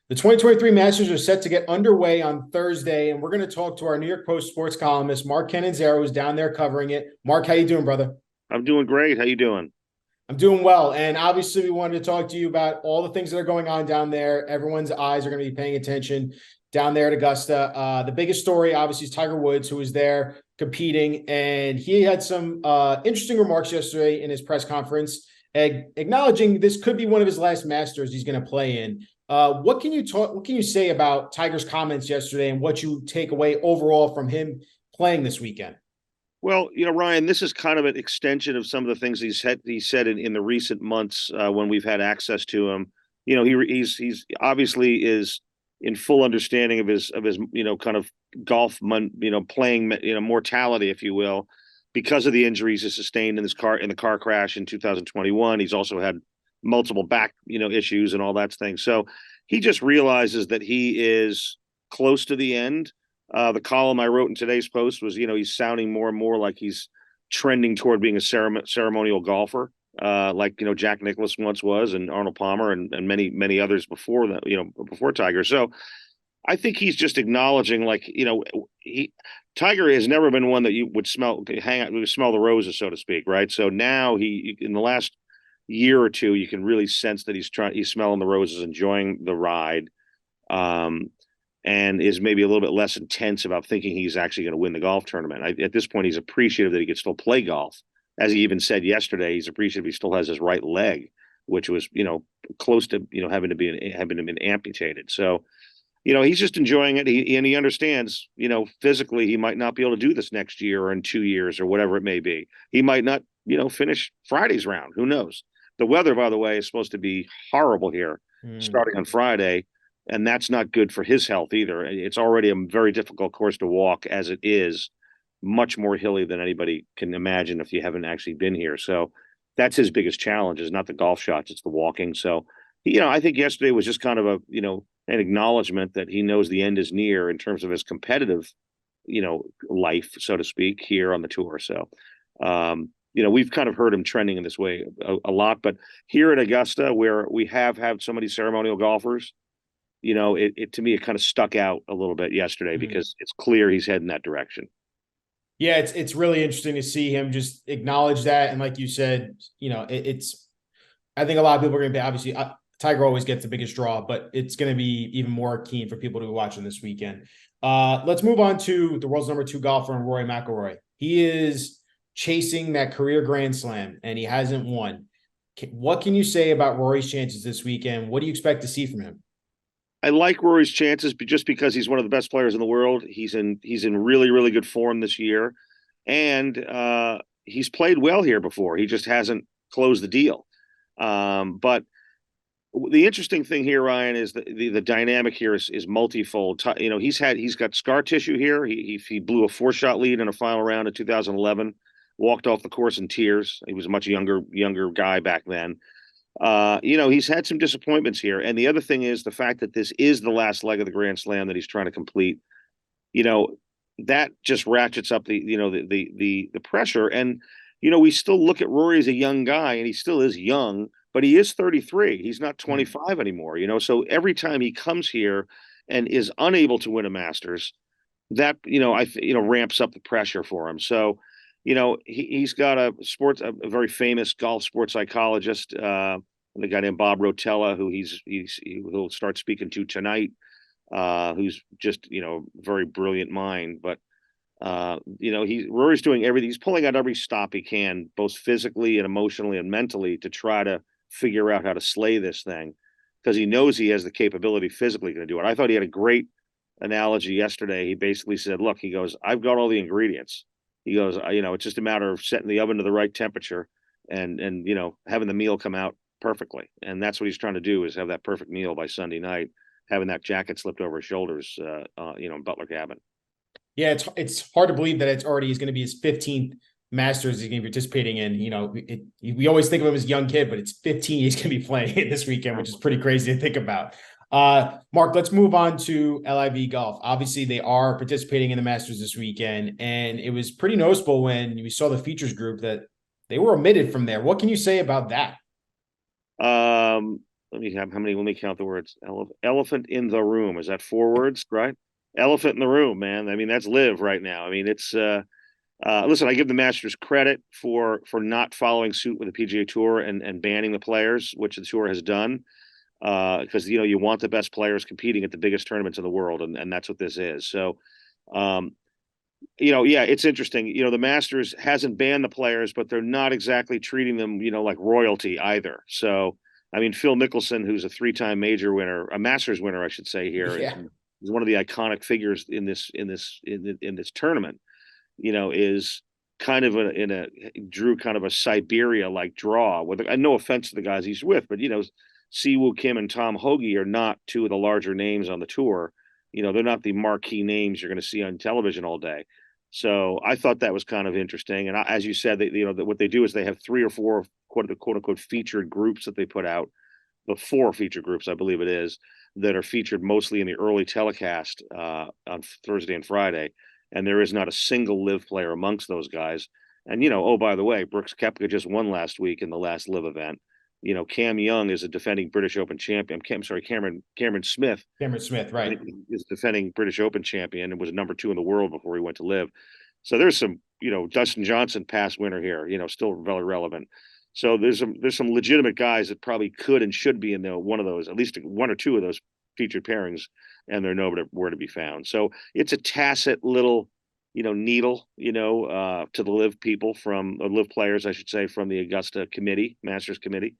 The 2023 Masters are set to get underway on Thursday, and we're going to talk to our New York Post sports columnist, Mark Cannizzaro, who's down there covering it. Mark, how you doing, brother? I'm doing great. How you doing? I'm doing well, and obviously we wanted to talk to you about all the things that are going on down there. Everyone's eyes are going to be paying attention down there at Augusta. The biggest story, obviously, is Tiger Woods, who was there competing, and he had some interesting remarks yesterday in his press conference, acknowledging this could be one of his last Masters he's going to play in. What can you talk? What can you say about Tiger's comments yesterday, and what you take away overall from him playing this weekend? Well, Ryan, this is kind of an extension of some of the things he said in the recent months when we've had access to him. He's obviously is in full understanding of his kind of playing mortality, if you will, because of the injuries he sustained in the car crash in 2021. He's also had multiple back issues and all that thing. So he just realizes that he is close to the end. The column I wrote in today's post was, he's sounding more and more like he's trending toward being a ceremonial golfer, like Jack Nicklaus once was, and Arnold Palmer, and many many others before that, before Tiger. So I think he's just acknowledging, like, Tiger has never been one that you would smell the roses, so to speak, right? So now in the last year or two, you can really sense that he's smelling the roses, enjoying the ride. And is maybe a little bit less intense about thinking he's actually going to win the golf tournament. At this point, he's appreciative that he can still play golf. As he even said yesterday, he's appreciative he still has his right leg, which was, close to, having to be amputated. So, he's just enjoying it. He understands, physically, he might not be able to do this next year or in 2 years or whatever it may be. He might not, finish Friday's round. Who knows? The weather, by the way, is supposed to be horrible here starting on Friday. And that's not good for his health either. It's already a very difficult course to walk as it is, much more hilly than anybody can imagine if you haven't actually been here. So that's his biggest challenge, is not the golf shots, it's the walking. So, I think yesterday was just kind of an acknowledgement that he knows the end is near in terms of his competitive, life, so to speak, here on the tour. So, we've kind of heard him trending in this way a lot, but here at Augusta, where we have had so many ceremonial golfers, it to me, it kind of stuck out a little bit yesterday because it's clear he's heading that direction. Yeah, it's really interesting to see him just acknowledge that, and like you said, it's. I think a lot of people are going to be obviously. Tiger always gets the biggest draw, but it's going to be even more keen for people to be watching this weekend. Let's move on to the world's #2 golfer, Rory McIlroy. He is chasing that career Grand Slam, and he hasn't won. What can you say about Rory's chances this weekend? What do you expect to see from him? I like Rory's chances, but just because he's one of the best players in the world. He's in really, really good form this year, and he's played well here before. He just hasn't closed the deal. But the interesting thing here, Ryan, is the dynamic here is multifold. He's got scar tissue here. He blew a 4-shot lead in a final round in 2011, walked off the course in tears. He was a much younger guy back then. He's had some disappointments here. And the other thing is the fact that this is the last leg of the Grand Slam that he's trying to complete. That just ratchets up the pressure. And, we still look at Rory as a young guy, and he still is young, but he is 33. He's not 25 anymore, so every time he comes here and is unable to win a Masters, that, ramps up the pressure for him. So, he's got a very famous golf sports psychologist, a guy named Bob Rotella, who he'll start speaking to tonight, who's just, very brilliant mind. But, Rory's doing everything. He's pulling out every stop he can, both physically and emotionally and mentally, to try to figure out how to slay this thing, because he knows he has the capability physically to do it. I thought he had a great analogy yesterday. He basically said, look, he goes, I've got all the ingredients. He goes, it's just a matter of setting the oven to the right temperature and having the meal come out perfectly. And that's what he's trying to do, is have that perfect meal by Sunday night, having that jacket slipped over his shoulders, in Butler cabin. Yeah, it's hard to believe that he's going to be his 15th Masters he's going to be participating in. We always think of him as a young kid, but it's 15 he's going to be playing this weekend, which is pretty crazy to think about. Mark, let's move on to LIV Golf. Obviously, they are participating in the Masters this weekend, and it was pretty noticeable when we saw the features group that they were omitted from there. What can you say about that? let me have how many? Let me count the words. Elephant in the room. Is that 4 words, right? Elephant in the room, man. I mean, that's live right now. I mean, it's listen, I give the Masters credit for not following suit with the PGA Tour and banning the players, which the tour has done. Because you want the best players competing at the biggest tournaments in the world, and that's what this is. So um, yeah, it's interesting. The Masters hasn't banned the players, but they're not exactly treating them, like royalty either. So, I mean, Phil Mickelson, who's a 3-time major winner, a Masters winner, I should say here, Yeah. is one of the iconic figures in this tournament. Is kind of drew kind of a Siberia like draw. With and no offense to the guys he's with, but Siwoo Kim and Tom Hoagie are not 2 of the larger names on the tour. They're not the marquee names you're going to see on television all day. So I thought that was kind of interesting. And as you said, that what they do is they have 3 or 4 quote unquote featured groups that they put out. The 4 featured groups, I believe it is, that are featured mostly in the early telecast on Thursday and Friday. And there is not a single live player amongst those guys. And oh, by the way, Brooks Koepka just won last week in the last live event. Cam Young is a defending British Open champion. Cameron Smith. Cameron Smith, right. Is defending British Open champion and was number 2 in the world before he went to live. So there's some, Dustin Johnson past winner here, still very relevant. So there's some legitimate guys that probably could and should be in one of those, at least 1 or 2 of those featured pairings, and they're nowhere to be found. So it's a tacit little, needle, to the live people from live players, I should say, from the Augusta committee, Masters committee.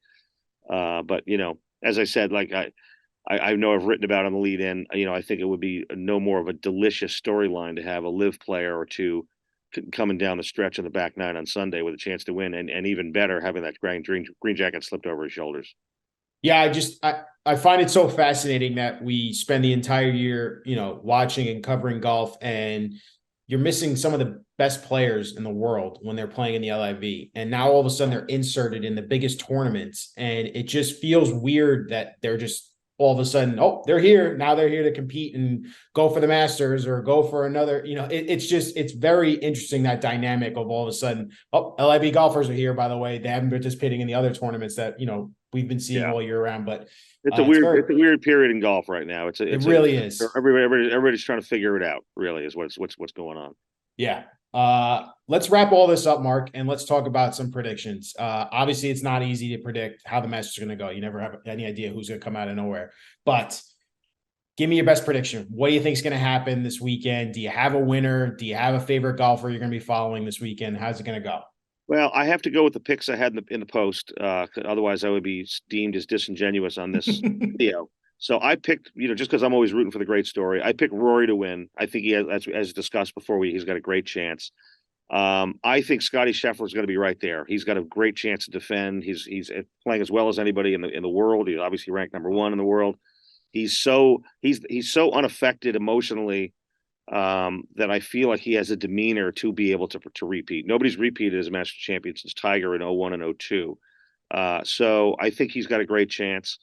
But as I said, like I know I've written about on the lead in, I think it would be no more of a delicious storyline to have a live player or 2 coming down the stretch on the back 9 on Sunday with a chance to win, and even better, having that green jacket slipped over his shoulders. Yeah, I find it so fascinating that we spend the entire year, watching and covering golf, and you're missing some of the best players in the world when they're playing in the LIV. And now all of a sudden they're inserted in the biggest tournaments. And it just feels weird that they're just all of a sudden, oh, they're here. Now they're here to compete and go for the Masters or go for another, it's very interesting, that dynamic of all of a sudden, oh, LIV golfers are here, by the way. They haven't been participating in the other tournaments that, we've been seeing all year round, but it's a weird period in golf right now. It really is. Everybody's trying to figure it out. Really, is what's going on. Yeah. Let's wrap all this up, Mark, and let's talk about some predictions. Obviously, it's not easy to predict how the Masters are going to go. You never have any idea who's going to come out of nowhere. But give me your best prediction. What do you think is going to happen this weekend? Do you have a winner? Do you have a favorite golfer you're going to be following this weekend? How's it going to go? Well, I have to go with the picks I had in the post. Otherwise, I would be deemed as disingenuous on this video. So I picked, just because I'm always rooting for the great story, I picked Rory to win. I think he has, as discussed before, he's got a great chance. I think Scotty Scheffler is going to be right there. He's got a great chance to defend. He's playing as well as anybody in the world. He's obviously ranked number 1 in the world. He's so unaffected emotionally that I feel like he has a demeanor to be able to repeat. Nobody's repeated as a Masters champion since Tiger in 01 and 02. So I think he's got a great chance.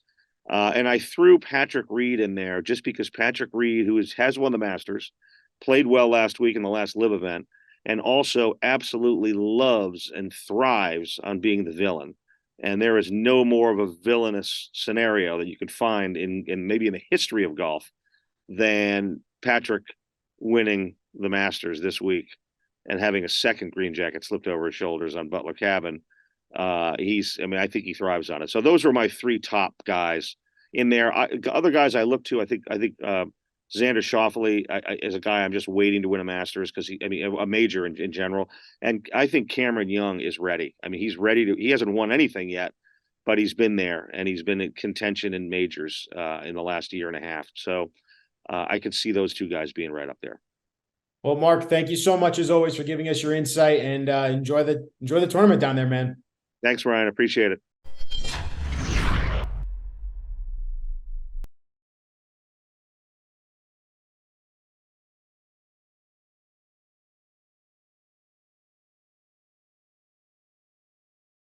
And I threw Patrick Reed in there just because Patrick Reed, who has won the Masters, played well last week in the last live event, and also absolutely loves and thrives on being the villain. And there is no more of a villainous scenario that you could find in maybe in the history of golf than Patrick winning the Masters this week and having a second green jacket slipped over his shoulders on Butler Cabin. I think he thrives on it. So those were my 3 top guys in there. Other guys I look to, I think Xander Schauffele is a guy I'm just waiting to win a Masters because a major in general. And I think Cameron Young is ready. I mean, he's ready he hasn't won anything yet, but he's been there and he's been in contention in majors in the last year and a half. So I could see those 2 guys being right up there. Well, Mark, thank you so much as always for giving us your insight, and enjoy the tournament down there, man. Thanks, Ryan. Appreciate it.